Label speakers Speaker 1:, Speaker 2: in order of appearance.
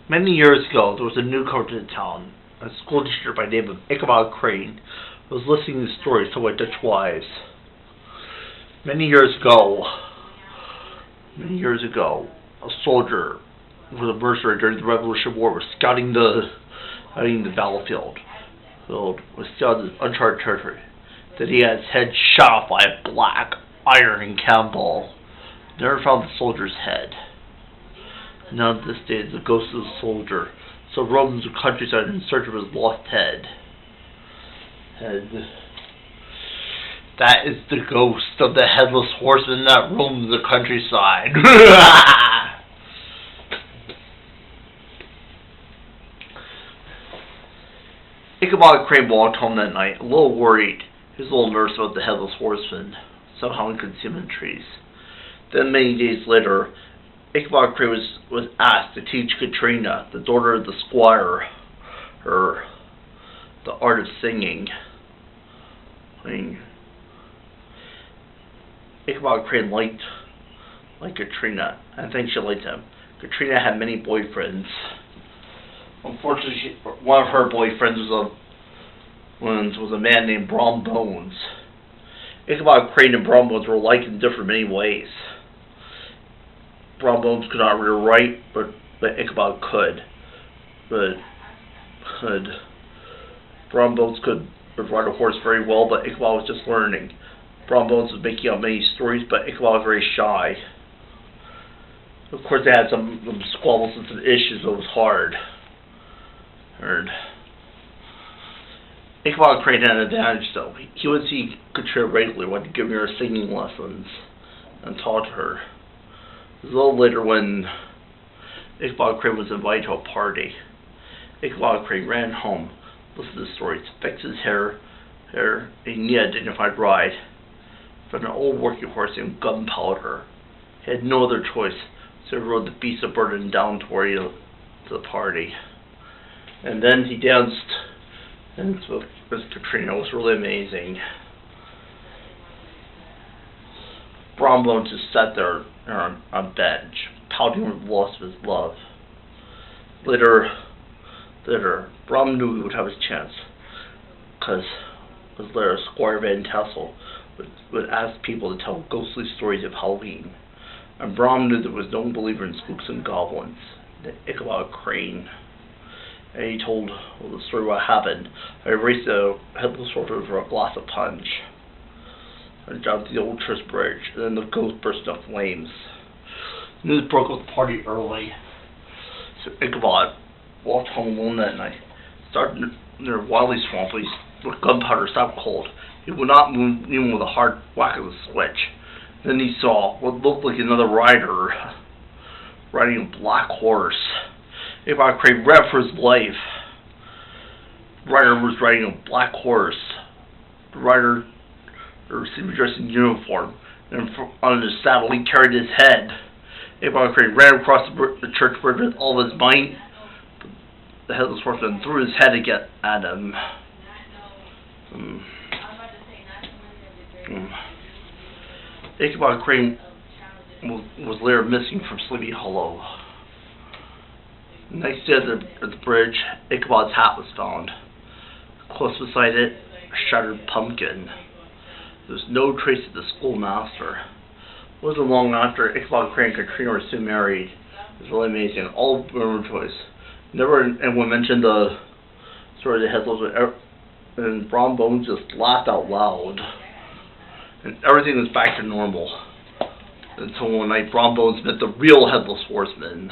Speaker 1: Many years ago, there was a newcomer to the town, a school teacher by the name of Ichabod Crane, who was listening to stories told by Dutch wives. Many years ago, a soldier who was a mercenary during the Revolutionary War was scouting the battlefield. Was scouting uncharted territory. Then he had his head shot off by a black iron cannonball. Never found the soldier's head. Now to this day, the ghost of the soldier so roams the countryside in search of his lost head. That is the ghost of the headless horseman that roams the countryside. Ichabod Crane walked home that night, a little worried. He was a little nervous about the headless horseman. Somehow he couldn't see him in the trees. Then many days later, Ichabod Crane was asked to teach Katrina, the daughter of the squire, the art of singing. Ichabod Crane liked Katrina, and I think she liked him. Katrina had many boyfriends. Unfortunately, one of her boyfriends was a man named Brom Bones. Ichabod Crane and Brom Bones were alike and different in many ways. Brom Bones could not read or write, but Ichabod could. Brom Bones could ride a horse very well, but Ichabod was just learning. Brom Bones was making up many stories, but Ichabod was very shy. Of course, they had some squabbles and some issues, but it was hard. Ichabod Crane had an advantage, though. He would see Katrina regularly, wanted to give her singing lessons, and taught her. It was a little later when Ichabod Crane was invited to a party. Ichabod Crane ran home, listened to the stories, fixed his hair, and he needed a dignified ride. Found an old working horse named Gunpowder. He had no other choice, so he rode the beast of burden down toward the party. And then he danced with Katrina. It was really amazing. Brom Bones just sat there on a bench, pouting with the loss of his love. Later, Brom knew he would have his chance, because later Squire Van Tassel would ask people to tell ghostly stories of Halloween. And Brom knew there was no believer in spooks and goblins, Ichabod Crane. And he told the story of what happened. I raced the headless horseman for a glass of punch. And down to the old church bridge, and then the ghost burst into flames. News broke up the party early. So Ichabod walked home alone that night. Started near Wiley Swamp, where Gunpowder stopped cold. He would not move even with a hard whack of the switch. Then he saw what looked like another rider riding a black horse. Ichabod Crane ran for his life. The rider was riding a black horse. The rider seemed to be dressed in uniform, and on his saddle he carried his head. Ichabod Crane ran across the church bridge with all of his might. The headless horseman threw his head at him. Ichabod Crane was later missing from Sleepy Hollow. The next day at the bridge, Ichabod's hat was found. Close beside it, a shattered pumpkin. There was no trace of the schoolmaster. It wasn't long after Ichabod Crane and Katrina were soon married. It was really amazing. All women choice. Never anyone mentioned the story of the headless, and Brom Bones just laughed out loud. And everything was back to normal. Until one night, Brom Bones met the real headless horseman.